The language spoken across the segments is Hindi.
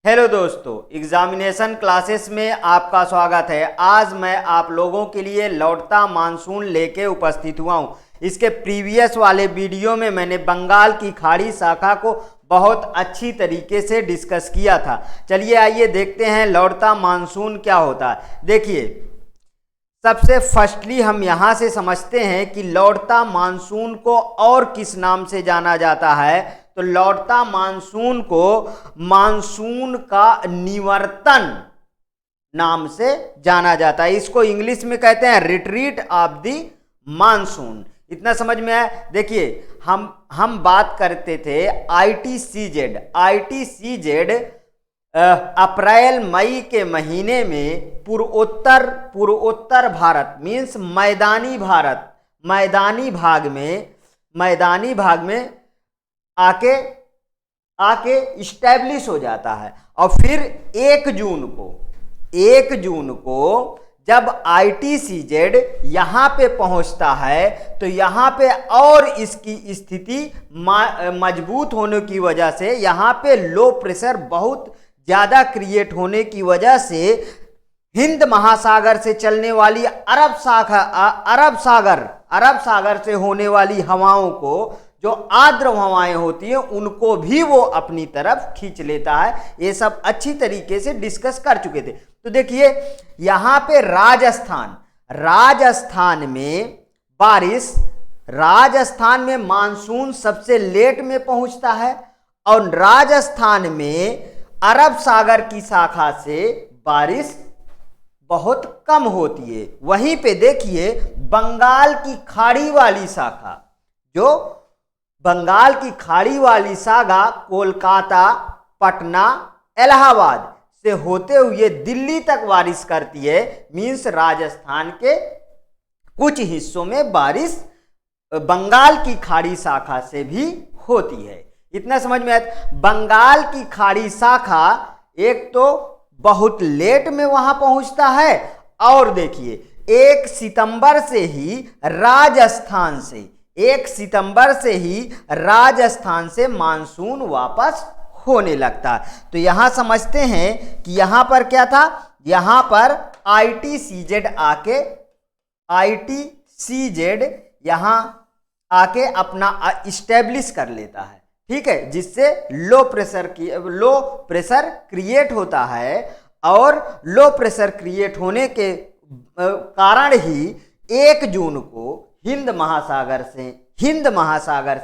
हेलो दोस्तों, एग्जामिनेशन क्लासेस में आपका स्वागत है। आज मैं आप लोगों के लिए लौटता मानसून लेके उपस्थित हुआ हूँ। इसके प्रीवियस वाले वीडियो में मैंने बंगाल की खाड़ी शाखा को बहुत अच्छी तरीके से डिस्कस किया था। चलिए आइए देखते हैं लौटता मानसून क्या होता है। देखिए, सबसे फर्स्टली हम यहाँ से समझते हैं कि लौटता मानसून को और किस नाम से जाना जाता है। तो लौटता मानसून को मानसून का निवर्तन नाम से जाना जाता है। इसको इंग्लिश में कहते हैं रिट्रीट ऑफ द मानसून। इतना समझ में आया। देखिए, हम बात करते थे आईटीसीजेड। अप्रैल मई के महीने में पूर्वोत्तर भारत मीन्स मैदानी भाग में आके इस्टेब्लिश हो जाता है। और फिर 1 जून को जब आईटीसीजेड यहाँ पे पहुँचता है तो यहाँ पे और इसकी स्थिति मजबूत होने की वजह से, यहाँ पे लो प्रेशर बहुत ज़्यादा क्रिएट होने की वजह से हिंद महासागर से चलने वाली अरब सागर से होने वाली हवाओं को, जो आर्द्र हवाएं होती हैं, उनको भी वो अपनी तरफ खींच लेता है। ये सब अच्छी तरीके से डिस्कस कर चुके थे। तो देखिए, यहाँ पे राजस्थान में मानसून सबसे लेट में पहुंचता है और राजस्थान में अरब सागर की शाखा से बारिश बहुत कम होती है। वहीं पे देखिए, बंगाल की खाड़ी वाली शाखा कोलकाता, पटना, इलाहाबाद से होते हुए दिल्ली तक बारिश करती है। मीन्स राजस्थान के कुछ हिस्सों में बारिश बंगाल की खाड़ी शाखा से भी होती है। इतना समझ में आया। बंगाल की खाड़ी शाखा एक तो बहुत लेट में वहां पहुंचता है, और देखिए 1 सितंबर से ही राजस्थान से मानसून वापस होने लगता है। तो यहां समझते हैं कि यहां पर क्या था। यहां पर आईटीसीजेड यहां आके अपना इस्टेब्लिश कर लेता है, ठीक है, जिससे लो प्रेशर क्रिएट होता है। और लो प्रेशर क्रिएट होने के कारण ही 1 जून को हिंद महासागर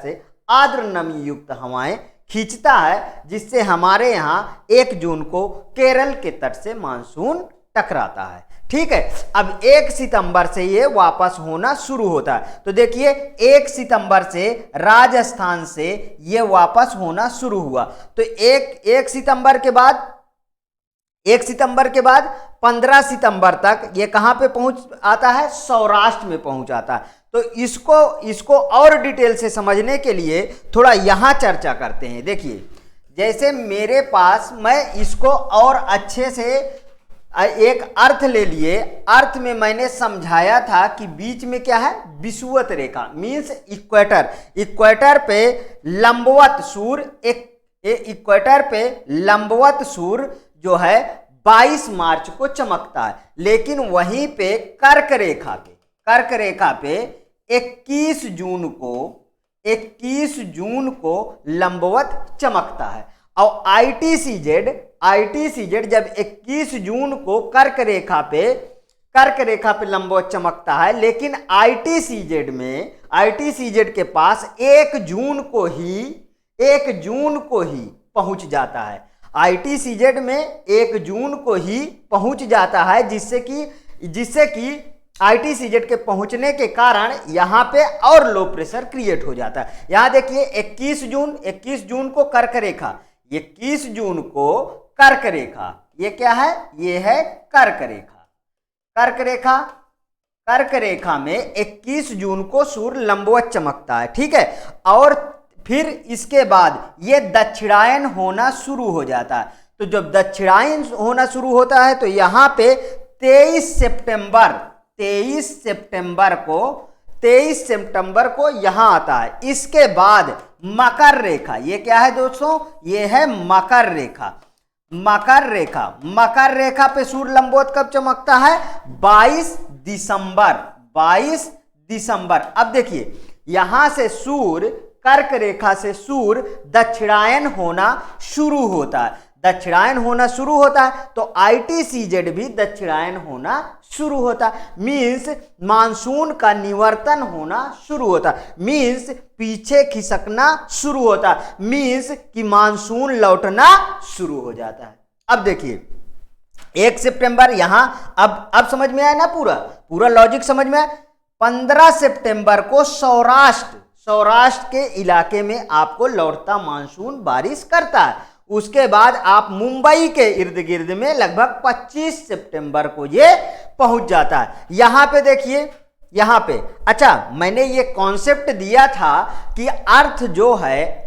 से आर्द्र नमी युक्त हवाएं खींचता है, जिससे हमारे यहाँ 1 जून को केरल के तट से मानसून टकराता है। ठीक है। अब 1 सितंबर से ये वापस होना शुरू होता है। तो देखिए, 1 सितंबर से राजस्थान से ये वापस होना शुरू हुआ। तो 1 सितंबर के बाद 15 सितंबर तक ये कहाँ पे पहुंच आता है? सौराष्ट्र में पहुंच आता है। तो इसको और डिटेल से समझने के लिए थोड़ा यहाँ चर्चा करते हैं। देखिए, जैसे मेरे पास, मैं इसको और अच्छे से एक अर्थ ले लिए। अर्थ में मैंने समझाया था कि बीच में क्या है? विषुवत रेखा मीन्स इक्वेटर पे लंबवत सूर्य जो है 22 मार्च को चमकता है, लेकिन वहीं पे कर्क रेखा पे 21 जून को लंबवत चमकता है। और आईटीसीजेड जब 21 जून को कर्क रेखा पे लंबवत चमकता है, लेकिन आईटीसीजेड के पास 1 जून को ही पहुंच जाता है। आईटीसीजेड में 1 जून को ही पहुंच जाता है, जिससे कि आईटीसीजेड के पहुंचने के कारण यहां पे और लो प्रेशर क्रिएट हो जाता है। यहां देखिए, 21 जून को कर्क रेखा, 21 जून को कर्क रेखा, ये क्या है? ये है कर्क रेखा में 21 जून को सूर्य लंबवत चमकता है। ठीक है। और फिर इसके बाद ये दक्षिणायन होना शुरू हो जाता है। तो जब दक्षिणायन होना शुरू होता है तो यहाँ पे 23 सितंबर को यहाँ आता है। इसके बाद मकर रेखा, ये क्या है दोस्तों? ये है मकर रेखा। मकर रेखा, मकर रेखा पे सूर्य लंबवत कब चमकता है? 22 दिसंबर, 22 दिसंबर। अब देखिए यहां से सूर्य, कर्क रेखा से सूर्य दक्षिणायन होना शुरू होता है, दक्षिणायन होना शुरू होता है तो ITCZ भी दक्षिणायन होना शुरू होता है, मीन्स मानसून का निवर्तन होना शुरू होता है, मीन्स पीछे खिसकना शुरू होता है, मीन्स कि मानसून लौटना शुरू हो जाता है। अब देखिए 1 सितंबर यहां, अब समझ में आया ना, पूरा लॉजिक समझ में आया। 15 सितंबर को सौराष्ट्र के इलाके में आपको लौटता मानसून बारिश करता है। उसके बाद आप मुंबई के इर्द गिर्द में लगभग 25 सितंबर को ये पहुंच जाता है। यहां पे देखिए, यहां पे अच्छा मैंने ये कॉन्सेप्ट दिया था कि अर्थ जो है,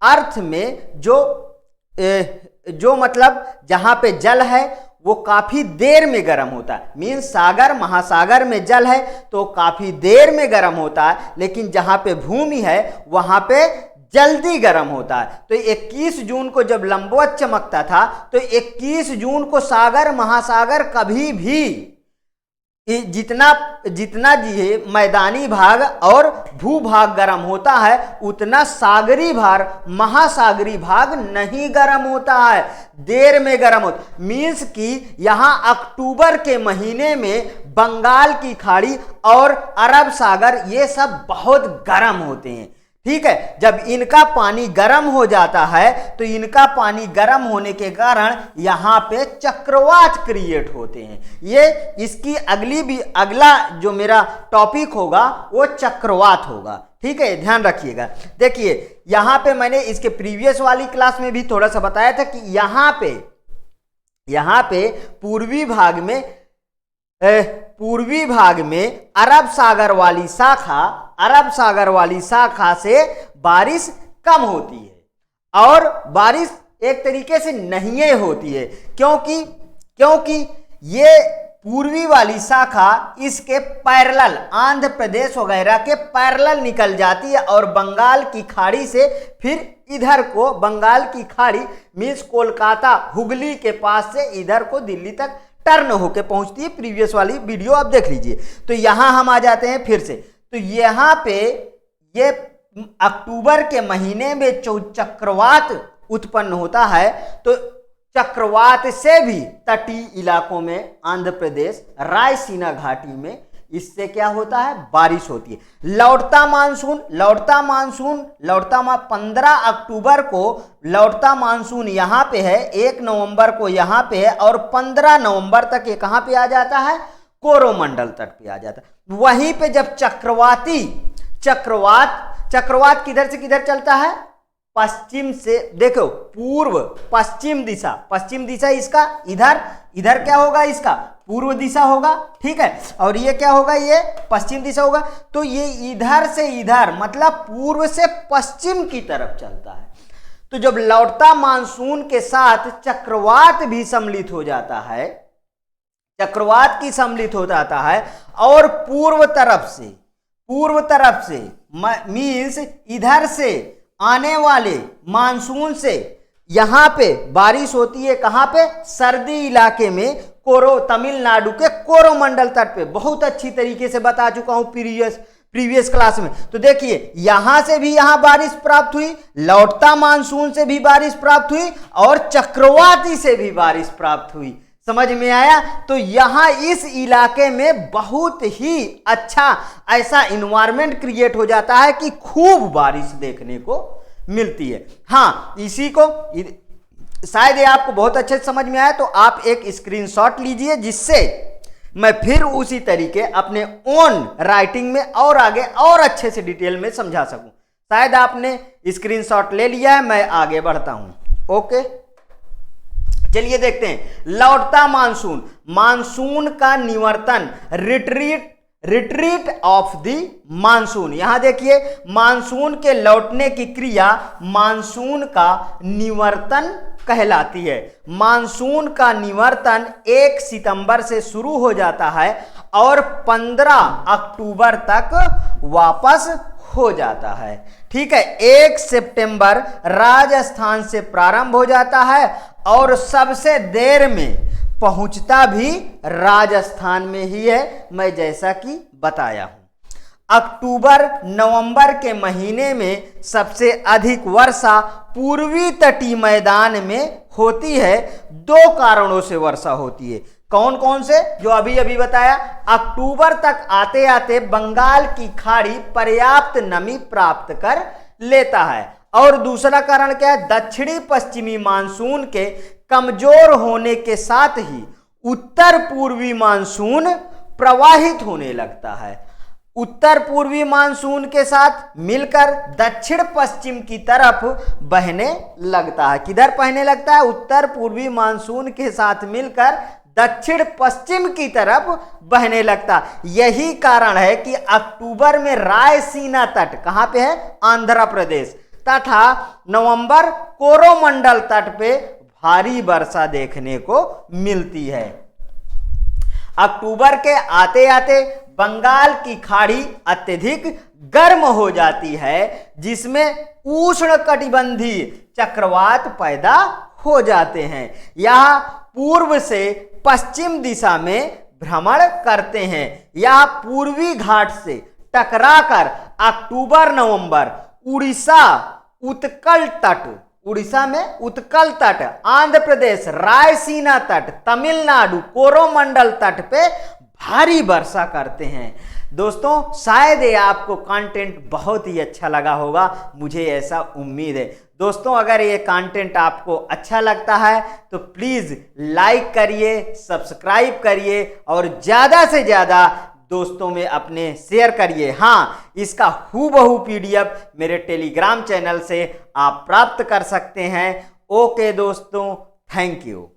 अर्थ में जो मतलब जहां पे जल है वो काफी देर में गर्म होता है, मीन्स सागर महासागर में जल है तो काफी देर में गर्म होता है, लेकिन जहां पे भूमि है वहां पे जल्दी गर्म होता है। तो 21 जून को जब लंबवत चमकता था तो 21 जून को सागर महासागर कभी भी जितना मैदानी भाग और भूभाग गर्म होता है उतना सागरी भाग, महासागरी भाग नहीं गर्म होता है, देर में गर्म होता। मीन्स कि यहां अक्टूबर के महीने में बंगाल की खाड़ी और अरब सागर ये सब बहुत गर्म होते हैं, ठीक है। जब इनका पानी गर्म हो जाता है तो इनका पानी गर्म होने के कारण यहां पे चक्रवात क्रिएट होते हैं। ये इसकी अगला जो मेरा टॉपिक होगा वो चक्रवात होगा, ठीक है, ध्यान रखिएगा। देखिए यहां पे मैंने इसके प्रीवियस वाली क्लास में भी थोड़ा सा बताया था कि यहां पे पूर्वी भाग में अरब सागर वाली शाखा से बारिश कम होती है और बारिश एक तरीके से नहीं होती है, क्योंकि ये पूर्वी वाली शाखा इसके पैरेलल, आंध्र प्रदेश वगैरह के पैरेलल निकल जाती है और बंगाल की खाड़ी से फिर इधर को, बंगाल की खाड़ी मीन्स कोलकाता हुगली के पास से इधर को दिल्ली तक टर्न होके पहुंचती है। प्रीवियस वाली वीडियो आप देख लीजिए। तो यहां हम आ जाते हैं फिर से, तो यहां पे ये अक्टूबर के महीने में चक्रवात उत्पन्न होता है, तो चक्रवात से भी तटीय इलाकों में आंध्र प्रदेश रायसीना घाटी में इससे क्या होता है, बारिश होती है। लौटता मानसून 15 अक्टूबर को लौटता मानसून यहाँ पे है, 1 नवंबर को यहाँ पे है और 15 नवंबर तक ये कहाँ पे आ जाता है, कोरोमंडल तट पे आ जाता है। वहीं पे जब चक्रवात किधर से किधर चलता है, पश्चिम से, देखो पूर्व पश्चिम दिशा इसका इधर क्या होगा, इसका पूर्व दिशा होगा, ठीक है, और ये क्या होगा, ये पश्चिम दिशा होगा। तो ये इधर से इधर मतलब पूर्व से पश्चिम की तरफ चलता है। तो जब लौटता मानसून के साथ चक्रवात भी सम्मिलित हो जाता है, चक्रवात की सम्मिलित हो जाता है और पूर्व तरफ से मीन्स इधर से आने वाले मानसून से यहां पे बारिश होती है, कहां पे, सर्दी इलाके में, तमिलनाडु के कोरोमंडल तट पे। बहुत अच्छी तरीके से बता चुका हूं प्रीवियस क्लास में। तो देखिए यहां से भी यहां बारिश प्राप्त हुई, लौटता मानसून से भी बारिश प्राप्त हुई और चक्रवाती से भी बारिश प्राप्त हुई। समझ में आया? तो यहां इस इलाके में बहुत ही अच्छा ऐसा इन्वायरमेंट क्रिएट हो जाता है कि खूब बारिश देखने को मिलती है। हाँ, इसी को शायद ये आपको बहुत अच्छे से समझ में आया, तो आप एक स्क्रीनशॉट लीजिए जिससे मैं फिर उसी तरीके अपने ओन राइटिंग में और आगे और अच्छे से डिटेल में समझा सकूं। शायद आपने स्क्रीनशॉट ले लिया है, मैं आगे बढ़ता हूं। ओके, चलिए देखते हैं। लौटता मानसून का निवर्तन, रिट्रीट ऑफ द मानसून। यहां देखिए मानसून के लौटने की क्रिया मानसून का निवर्तन कहलाती है। मानसून का निवर्तन 1 सितंबर से शुरू हो जाता है और 15 अक्टूबर तक वापस हो जाता है, ठीक है, 1 सितंबर राजस्थान से प्रारंभ हो जाता है और सबसे देर में पहुंचता भी राजस्थान में ही है, मैं जैसा कि बताया हूं। अक्टूबर नवंबर के महीने में सबसे अधिक वर्षा पूर्वी तटीय मैदान में होती है। 2 कारणों से वर्षा होती है। कौन कौन से? जो अभी अभी बताया, अक्टूबर तक आते आते बंगाल की खाड़ी पर्याप्त नमी प्राप्त कर लेता है। और दूसरा कारण क्या है? दक्षिणी पश्चिमी मानसून के कमजोर होने के साथ ही उत्तर पूर्वी मानसून प्रवाहित होने लगता है। उत्तर पूर्वी मानसून के साथ मिलकर दक्षिण पश्चिम की तरफ बहने लगता है। किधर बहने लगता है? उत्तर पूर्वी मानसून के साथ मिलकर दक्षिण पश्चिम की तरफ बहने लगता। यही कारण है कि अक्टूबर में रायसीना तट कहां पे है? आंध्र प्रदेश, तथा नवंबर कोरोमंडल तट पे भारी वर्षा देखने को मिलती है। अक्टूबर के आते आते बंगाल की खाड़ी अत्यधिक गर्म हो जाती है, जिसमें उष्णकटिबंधीय चक्रवात पैदा हो जाते हैं। यह पूर्व से पश्चिम दिशा में भ्रमण करते हैं। यह पूर्वी घाट से टकराकर अक्टूबर नवंबर उड़ीसा में उत्कल तट, आंध्र प्रदेश रायसीना तट, तमिलनाडु कोरोमंडल तट पे भारी वर्षा करते हैं। दोस्तों, शायद ये आपको कंटेंट बहुत ही अच्छा लगा होगा, मुझे ऐसा उम्मीद है। दोस्तों, अगर ये कंटेंट आपको अच्छा लगता है तो प्लीज़ लाइक करिए, सब्सक्राइब करिए और ज़्यादा से ज़्यादा दोस्तों में अपने शेयर करिए। हाँ, इसका हूबहू PDF मेरे टेलीग्राम चैनल से आप प्राप्त कर सकते हैं। ओके दोस्तों, थैंक यू।